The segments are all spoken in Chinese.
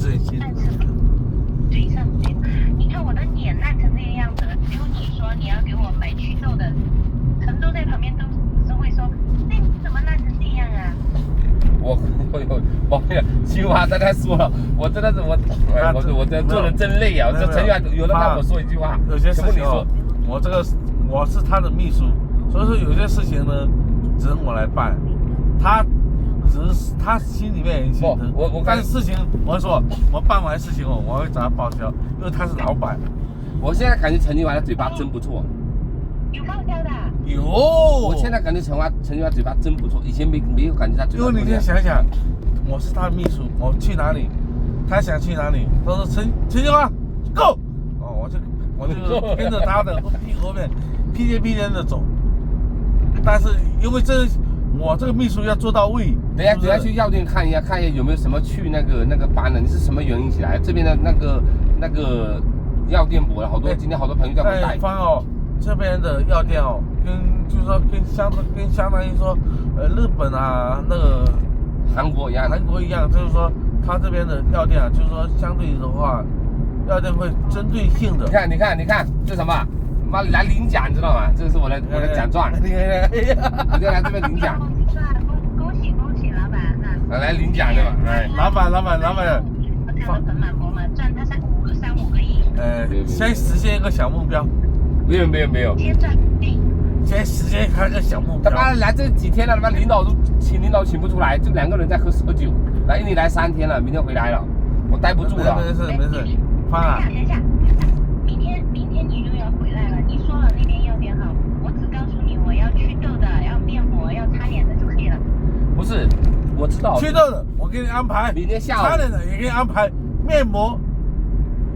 是很辛苦。嘴上嘴，你看我的脸烂成这个样子了，只有你说你要给我买祛痘的，陈州在旁边都是会说，那你怎么烂成这样啊？我青蛙刚才说了，我真的是我这做人真累啊！这陈玉华有人让我说一句话，有些事情你说，我是他的秘书，所以说有些事情呢，只能我来办，他心里面很心疼。但是事情我说我办完事情后，我会找他报销，因为他是老板。我现在感觉陈玉华的嘴巴真不错。有报销的？有。我现在感觉陈玉华嘴巴真不错，以前没有感觉他嘴巴。因为你先想想，我是他的秘书，我去哪里，他想去哪里，他说陈玉华 ，Go， 哦，我就跟着他的后面屁颠屁颠的走。但是因为我这个秘书要做到位，等一下去药店看一下有没有什么去那个斑呢？你是什么原因起来？这边的那个药店补了好多，今天好多朋友在回带。方哦，这边的药店哦，就是说相当于说日本啊那个韩国一样，就是说他这边的药店啊，就是说相对的话，药店会针对性的。你看，这什么？妈来领奖，你知道吗？这是我的奖状。你就来这边领奖。恭喜老板哈！来领奖对吧？哎，老板。我看到盆满钵满，赚他3-5个亿。先实现一个小目标。没有。先实现他个小目标。他妈来这几天了，他妈领导请不出来，就2个人在喝酒。来印尼来3天了，明天回来了，我待不住了。没事，方啊。等一下，明天你就要回来了。你说了那边药店好，我只告诉你我要祛痘的，要面膜，要擦脸的就可以了。不是，我知道。祛痘的我给你安排，明天下午。擦脸的也给你安排，面膜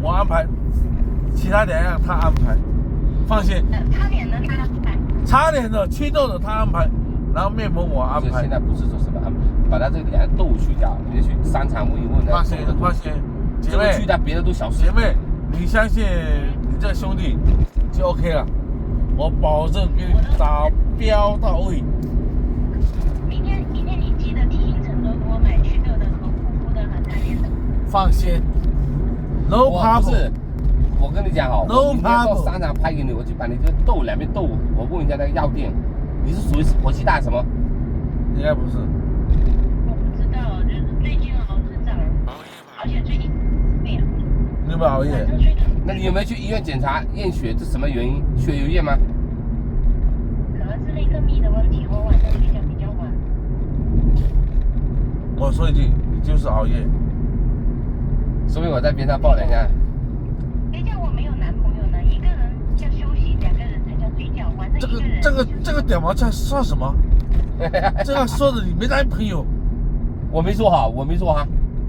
我安排，其他2样他安排，放心。擦脸的他安排。擦脸的、祛痘的他安排，然后面膜我安排。现在不是说什么安排，把他这个2个痘去掉，你去商场问一问。放心，姐妹，去掉别的都小事。姐妹，你相信你这兄弟就 OK 了，我保证给你达标到位。明天你记得提醒陈总给我买祛痘的和护肤的和擦脸的。放心 ，No problem。我跟你讲哦，我明天到商场拍给你，我就把你这个痘2边痘，我问一下那个药店，你是属于火气大什么？应该不是。我不知道，就是最近好成长，而且最近对呀。你有没有熬夜？那你有没有去医院检查验血？这什么原因？血有液吗？可能是内分泌的问题，我晚上睡觉比较晚。我说一句，你就是熬夜。说明我在边上抱2下。谁叫我没有男朋友呢？一个人叫休息，2个人才叫睡觉。晚上一个人。这个屌毛菜算什么？这样说的你没男朋友。我没说哈。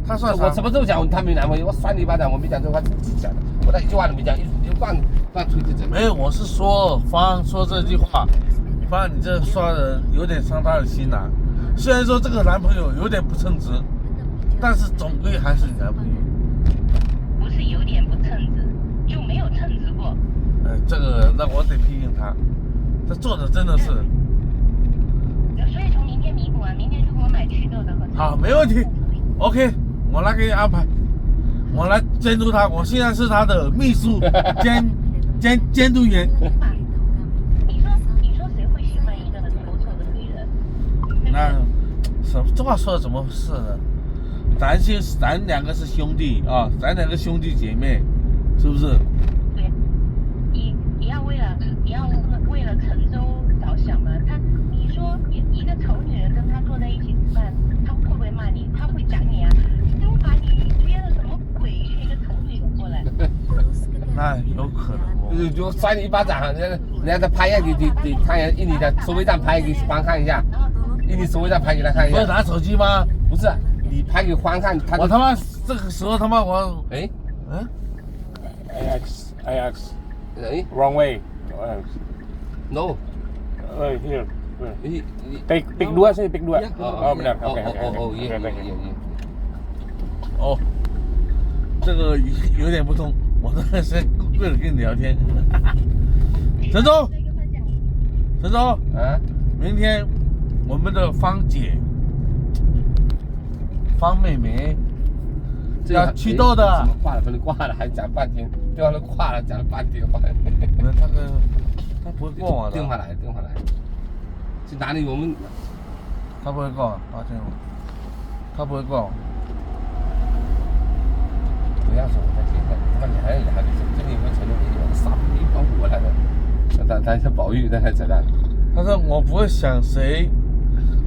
他算啥？我什么时候讲他没男朋友？我扇你一巴掌，我没讲这话，自己讲的。我那一句话都没讲，你就乱吹这整。没有，我是说方说这句话，方你这说的有点伤他的心呐。虽然说这个男朋友有点不称职，但是总归还是你男朋友。不是有点不称职，就没有称职过。这个那我得批评他，这做的真的是。所以从明天弥补啊，明天就给我买祛痘的和。好，没问题。OK， 我来给你安排，我来监督他。我现在是他的秘书监督员。你说谁会喜欢一个丑丑的女人？那什么这话说的怎么回事呢？咱2个是兄弟啊，咱2个兄弟姐妹，是不是？对，你要为了陈州着想嘛？你说一个丑女人跟他坐在一起吃饭，他会不会骂你？他会讲你啊？都把你约了什么鬼？约一个丑女人过来？那有可能。就扇你一巴掌，人家在拍一下，你看一下印尼的收费站拍给方看一下，印尼收费站拍给他看一下。不是拿手机吗？不是，你拍给方看。我他妈这个时候他妈我AX wrong way no here pick 2 sih pick 2 oh benar oke哦，这个有点不通，我这个是为了跟你聊天。陈总，明天我们的方姐、方妹妹要祛痘的怎么挂了？不能挂了，还讲半天，电话都挂了，讲了半天话。那他不会挂我的。电话来，去哪里？我们他不会挂，抱歉，他不会挂。不要说我在接待，他妈两个真的有没有承认我的傻逼帮我来的？他是宝玉在那扯淡。他说我不会想谁，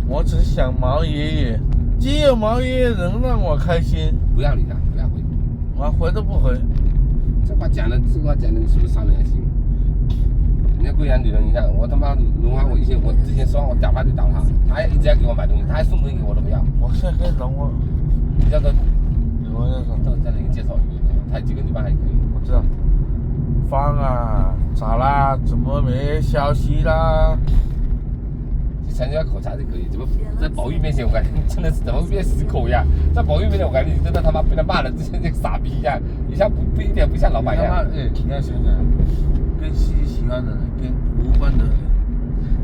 我只想毛爷爷，只有毛爷爷能让我开心。不要理他，不要回。我回都不回。这话讲的是不是伤人心？人家贵阳女人，你看我他妈龙华，我之前说我屌他就屌他，他还一直要给我买东西，他还送东西给我都不要。我现在跟龙华，你叫他，龙华叫什么？叫他给介绍一个，他几个地方还可以。我知道。芳啊，咋啦？怎么没消息啦？参加口才就可以，怎么在宝玉面前我感觉真的是怎么变死口一样？在宝玉面前我感觉你真的他妈被他骂的，就像这个傻逼一样，你像不一点不像老板一样。你要想想，跟喜欢的人，跟无关的人。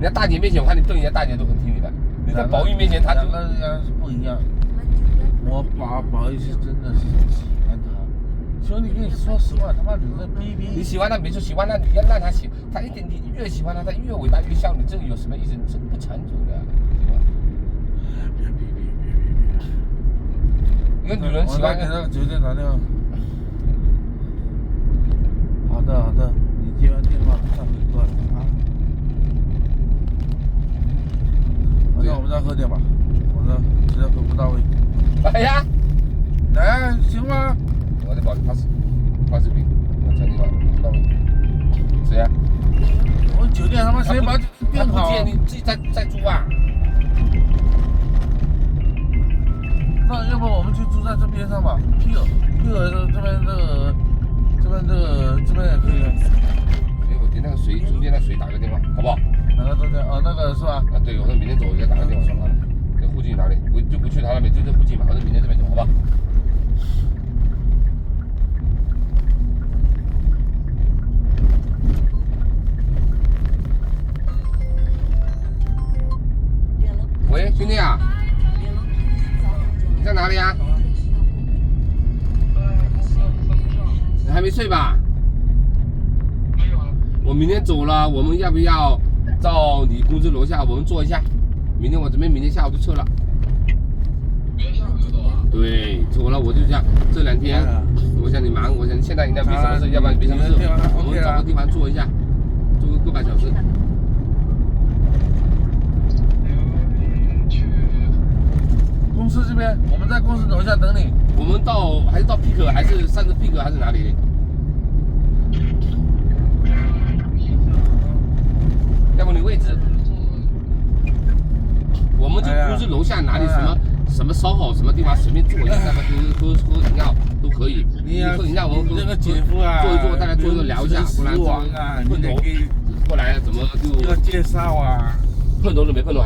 人家大姐面前我看你对人家大姐都很听你的，你在宝玉面前他就两个人是不一样。我把宝玉是真的是喜欢他。兄弟，跟你说实话，他妈你这逼逼。你喜欢他，没说喜欢他，你要让他喜，他一点你越喜欢他，他越伟大越笑你，这个有什么意思？你这个不成熟的，对吧？一个女人喜欢我给那个酒店打电话。好的，你接完电话再回过来啊。那我们再喝点吧，我这实在喝不到位。哎呀，来，行吗？我在保发视频，我讲你话不到位。谁呀？我酒店他妈谁把订好？他不接，你自己再租啊？那要不我们去住在这边上吧？屁尔这边也可以。哎，我给那个谁中间那谁打个电话，好不好？哪个中间？哦，那个是吧？啊，对，我说明天走，我给他打个电话说他这附近哪里，我就不去他那边，就这附近嘛，我说明天这边走，好吧？喂，兄弟啊，你在哪里啊？你还没睡吧？没有啊。我明天走了，我们要不要到你公司楼下我们坐一下？明天我准备明天下午就撤了。明天下午就走啊？对，走了我就想这2天，我想你忙，我想现在应该没什么事，要不然没什么事，我们找个地方坐一下，坐个半小时。公司这边，我们在公司楼下等你。我们还是到 Pick 还是上次 Pick 还是哪里？要不你位置？我们就公司楼下哪里什么烧烤什么地方随便坐一下，大家喝饮料都可以。你喝饮料我们这个姐夫啊，坐一坐，大家坐一坐聊一下，不然啊，你得给后来怎么就要介绍啊。碰头都没碰头。